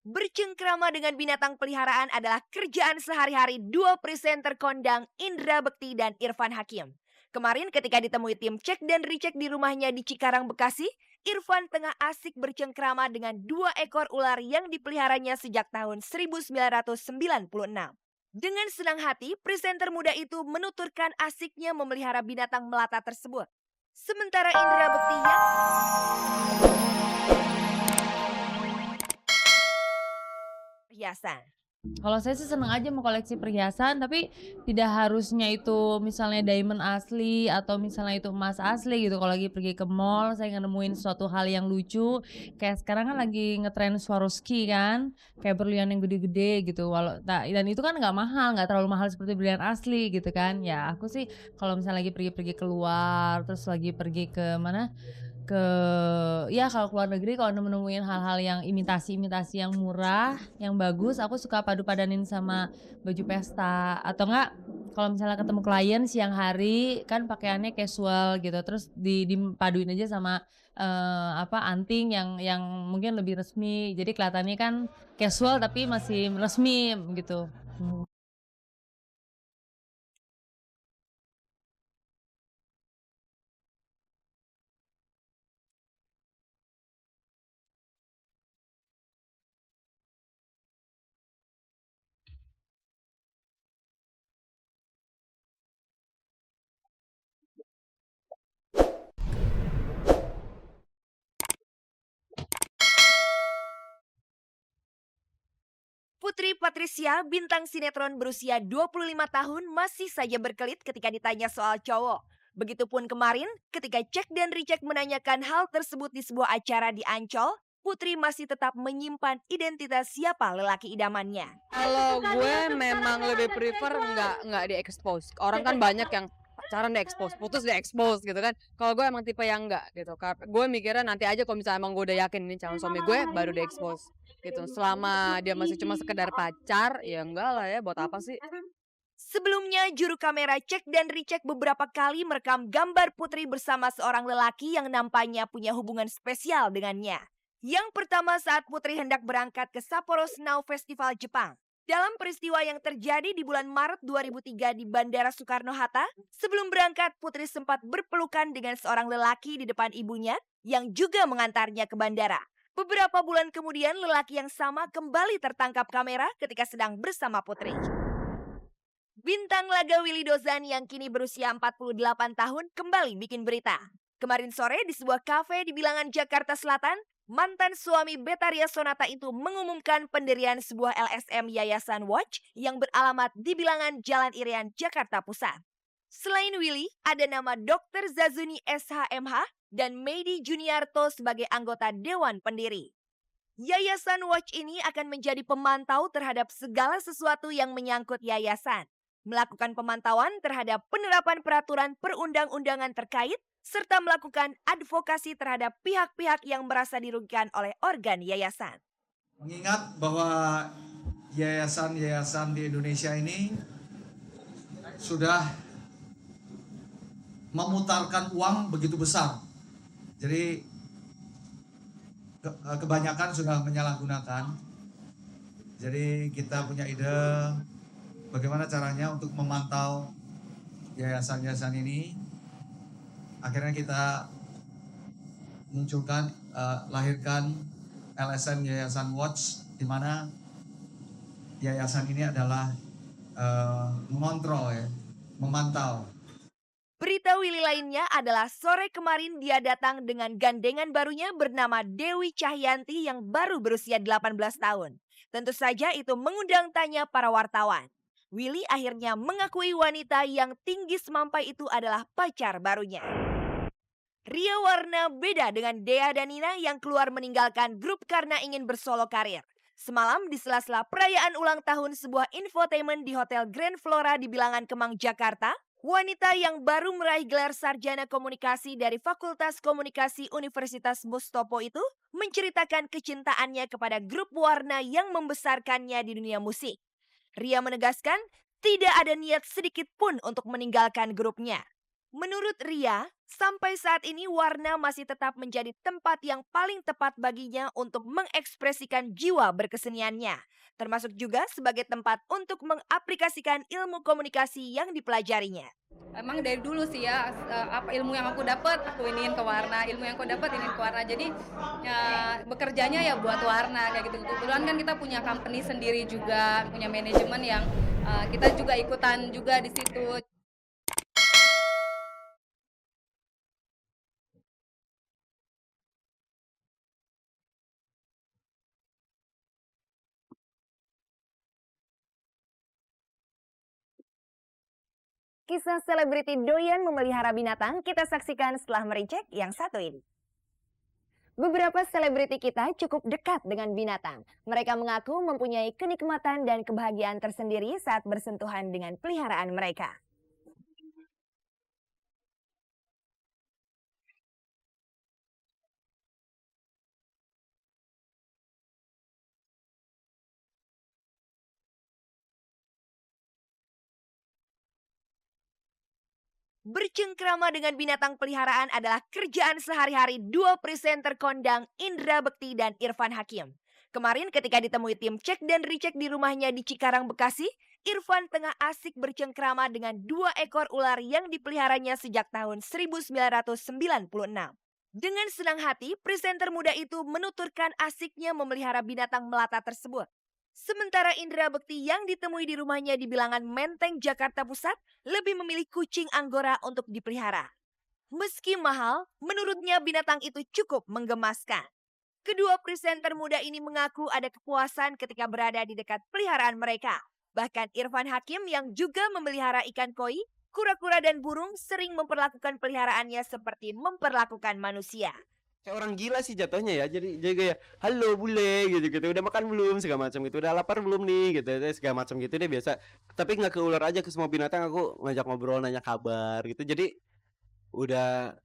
Bercengkrama dengan binatang peliharaan adalah kerjaan sehari-hari dua presenter kondang Indra Bekti dan Irfan Hakim. Kemarin ketika ditemui tim cek dan recheck di rumahnya di Cikarang, Bekasi, Irfan tengah asik bercengkrama dengan dua ekor ular yang dipeliharanya sejak tahun 1996. Dengan senang hati, presenter muda itu menuturkan asiknya memelihara binatang melata tersebut. Sementara Indra Bekti yang perhiasan. Kalau saya sih seneng aja mau koleksi perhiasan, tapi tidak harusnya itu misalnya diamond asli atau misalnya itu emas asli gitu. Kalau lagi pergi ke mall, saya nemuin suatu hal yang lucu, kayak sekarang kan lagi ngetren Swarovski kan, kayak berlian yang gede-gede gitu. Dan itu kan nggak mahal, nggak terlalu mahal seperti berlian asli gitu kan. Ya aku sih kalau misalnya lagi pergi-pergi keluar, terus lagi pergi ke mana, ke ya kalau keluar negeri kalau nemuin hal-hal yang imitasi-imitasi yang murah, yang bagus, aku suka padu-padanin sama baju pesta atau enggak kalau misalnya ketemu klien siang hari kan pakaiannya casual gitu, terus dipaduin aja sama, anting yang mungkin lebih resmi. Jadi kelihatannya kan casual tapi masih resmi gitu. Putri Patricia, bintang sinetron berusia 25 tahun masih saja berkelit ketika ditanya soal cowok. Begitupun kemarin ketika cek dan recheck menanyakan hal tersebut di sebuah acara di Ancol, Putri masih tetap menyimpan identitas siapa lelaki idamannya. Kalau gue memang lebih prefer nggak di-expose. Orang kan banyak yang pacaran di-expose, putus di-expose gitu kan. Kalau gue emang tipe yang enggak gitu. Gue mikirnya nanti aja kalau misalnya emang gue udah yakin ini calon suami gue baru di-expose gitu. Selama dia masih cuma sekedar pacar, ya enggak lah ya, buat apa sih? Sebelumnya, juru kamera cek dan recheck beberapa kali merekam gambar Putri bersama seorang lelaki yang nampaknya punya hubungan spesial dengannya. Yang pertama saat Putri hendak berangkat ke Sapporo Snow Festival Jepang. Dalam peristiwa yang terjadi di bulan Maret 2003 di Bandara Soekarno-Hatta, sebelum berangkat Putri sempat berpelukan dengan seorang lelaki di depan ibunya yang juga mengantarnya ke bandara. Beberapa bulan kemudian lelaki yang sama kembali tertangkap kamera ketika sedang bersama Putri. Bintang laga Willy Dozan yang kini berusia 48 tahun kembali bikin berita. Kemarin sore di sebuah kafe di Bilangan, Jakarta Selatan, mantan suami Betaria Sonata itu mengumumkan pendirian sebuah LSM Yayasan Watch yang beralamat di Bilangan Jalan Irian, Jakarta Pusat. Selain Willy, ada nama Dr. Zazuni SHMH dan Medi Juniarto sebagai anggota Dewan Pendiri. Yayasan Watch ini akan menjadi pemantau terhadap segala sesuatu yang menyangkut yayasan, melakukan pemantauan terhadap penerapan peraturan perundang-undangan terkait, serta melakukan advokasi terhadap pihak-pihak yang merasa dirugikan oleh organ yayasan. Mengingat bahwa yayasan-yayasan di Indonesia ini sudah memutarkan uang begitu besar. Jadi kebanyakan sudah menyalahgunakan. Jadi kita punya ide bagaimana caranya untuk memantau yayasan-yayasan ini. Akhirnya kita munculkan, lahirkan LSM Yayasan Watch, di mana yayasan ini adalah mengontrol ya, memantau. Berita Willy lainnya adalah sore kemarin dia datang dengan gandengan barunya bernama Dewi Cahyanti yang baru berusia 18 tahun. Tentu saja itu mengundang tanya para wartawan. Willy akhirnya mengakui wanita yang tinggi semampai itu adalah pacar barunya. Ria Warna beda dengan Dea dan Nina yang keluar meninggalkan grup karena ingin bersolo karir. Semalam di sela-sela perayaan ulang tahun sebuah infotainment di Hotel Grand Flora di Bilangan Kemang, Jakarta, wanita yang baru meraih gelar sarjana komunikasi dari Fakultas Komunikasi Universitas Mustopo itu menceritakan kecintaannya kepada grup Warna yang membesarkannya di dunia musik. Ria menegaskan tidak ada niat sedikit pun untuk meninggalkan grupnya. Menurut Ria, sampai saat ini warna masih tetap menjadi tempat yang paling tepat baginya untuk mengekspresikan jiwa berkeseniannya. Termasuk juga sebagai tempat untuk mengaplikasikan ilmu komunikasi yang dipelajarinya. Emang dari dulu sih ya, apa ilmu yang aku dapat aku iniin ke warna, ilmu yang aku dapat iniin ke warna. Jadi ya, bekerjanya ya buat warna kayak gitu. Kebetulan kan kita punya company sendiri juga, punya manajemen yang kita juga ikutan juga di situ. Kisah selebriti doyan memelihara binatang kita saksikan setelah mericek yang satu ini. Beberapa selebriti kita cukup dekat dengan binatang. Mereka mengaku mempunyai kenikmatan dan kebahagiaan tersendiri saat bersentuhan dengan peliharaan mereka. Bercengkrama dengan binatang peliharaan adalah kerjaan sehari-hari dua presenter kondang Indra Bekti dan Irfan Hakim. Kemarin ketika ditemui tim cek dan recheck di rumahnya di Cikarang, Bekasi, Irfan tengah asik bercengkrama dengan 2 ekor ular yang dipeliharanya sejak tahun 1996. Dengan senang hati, presenter muda itu menuturkan asiknya memelihara binatang melata tersebut. Sementara Indra Bekti yang ditemui di rumahnya di bilangan Menteng, Jakarta Pusat, lebih memilih kucing Anggora untuk dipelihara. Meski mahal, menurutnya binatang itu cukup menggemaskan. Kedua presenter muda ini mengaku ada kepuasan ketika berada di dekat peliharaan mereka. Bahkan Irfan Hakim yang juga memelihara ikan koi, kura-kura dan burung sering memperlakukan peliharaannya seperti memperlakukan manusia. Kayak orang gila sih jatuhnya ya. Jadi kayak halo bule gitu, udah makan belum segala macam gitu, udah lapar belum nih gitu, segala macam gitu. Dia biasa, tapi nggak ke ular aja, ke semua binatang aku ngajak ngobrol, nanya kabar gitu. Jadi udah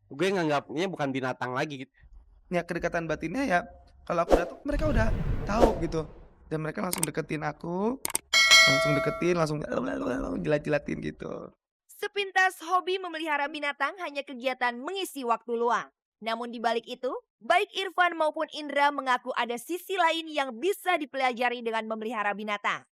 gue nganggapnya bukan binatang lagi gitu. Ya kedekatan batinnya ya kalau aku datang mereka udah tahu gitu, dan mereka langsung deketin aku, langsung jilat-jilatin gitu. Sepintas hobi memelihara binatang hanya kegiatan mengisi waktu luang. Namun di balik itu, baik Irfan maupun Indra mengaku ada sisi lain yang bisa dipelajari dengan memelihara binatang.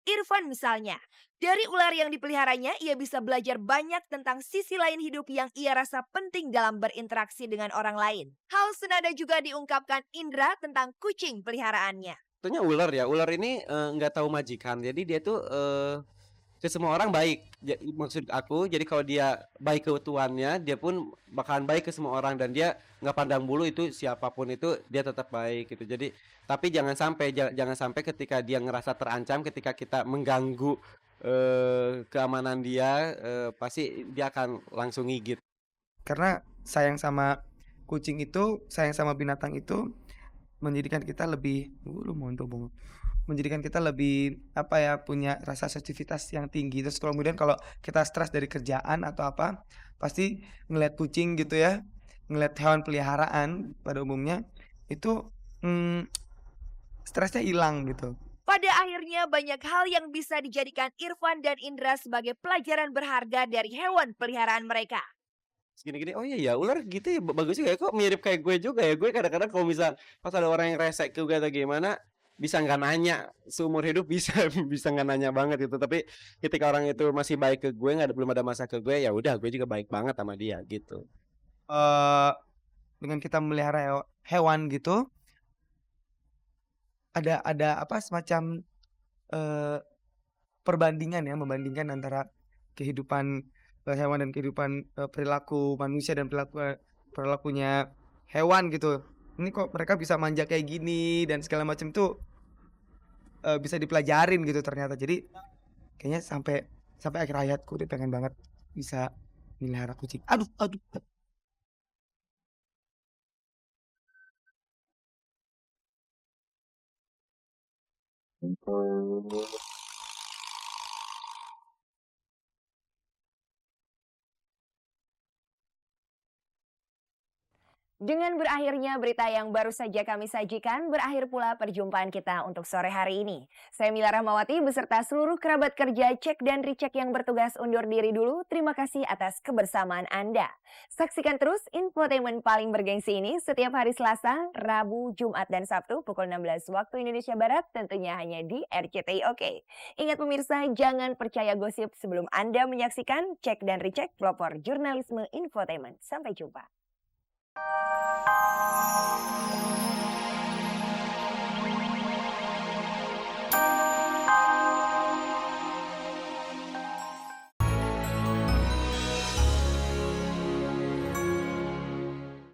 Irfan misalnya, dari ular yang dipeliharanya ia bisa belajar banyak tentang sisi lain hidup yang ia rasa penting dalam berinteraksi dengan orang lain. Hal senada juga diungkapkan Indra tentang kucing peliharaannya. Tentunya ular ya, ular ini nggak tahu majikan, jadi dia tuh ke semua orang baik. Maksud aku, jadi kalau dia baik ke tuannya, dia pun bakalan baik ke semua orang, dan dia nggak pandang bulu itu siapapun itu dia tetap baik gitu. Jadi tapi jangan sampai ketika dia ngerasa terancam, ketika kita mengganggu keamanan dia, pasti dia akan langsung gigit. Karena sayang sama kucing itu, sayang sama binatang itu menjadikan kita lebih menjadikan kita lebih punya rasa sensitivitas yang tinggi. Terus kemudian kalau kita stres dari kerjaan atau apa, pasti ngeliat kucing gitu ya, ngeliat hewan peliharaan pada umumnya itu stresnya hilang gitu. Pada akhirnya banyak hal yang bisa dijadikan Irfan dan Indra sebagai pelajaran berharga dari hewan peliharaan mereka. Gini-gini, oh iya ya ular gitu ya, bagus juga ya, kok mirip kayak gue juga ya. Gue kadang-kadang kalau misal pas ada orang yang resek ke gue atau gimana, bisa nggak nanya seumur hidup, bisa bisa nggak nanya banget gitu. Tapi ketika orang itu masih baik ke gue, belum ada masa ke gue, ya udah gue juga baik banget sama dia gitu. Dengan kita memelihara hewan gitu, ada semacam perbandingan ya, membandingkan antara kehidupan hewan dan kehidupan perilaku manusia dan perilakunya hewan gitu. Ini kok mereka bisa manja kayak gini dan segala macam tuh bisa dipelajarin gitu ternyata. Jadi kayaknya sampai akhir hayatku dia pengen banget bisa melihara kucing. Aduh. Dengan berakhirnya berita yang baru saja kami sajikan, berakhir pula perjumpaan kita untuk sore hari ini. Saya Mila Rahmawati beserta seluruh kerabat kerja Cek dan Recheck yang bertugas undur diri dulu. Terima kasih atas kebersamaan Anda. Saksikan terus infotainment paling bergengsi ini setiap hari Selasa, Rabu, Jumat, dan Sabtu pukul 16 waktu Indonesia Barat, tentunya hanya di RCTI Oke. Ingat pemirsa, jangan percaya gosip sebelum Anda menyaksikan Cek dan Recheck, pelopor jurnalisme infotainment. Sampai jumpa.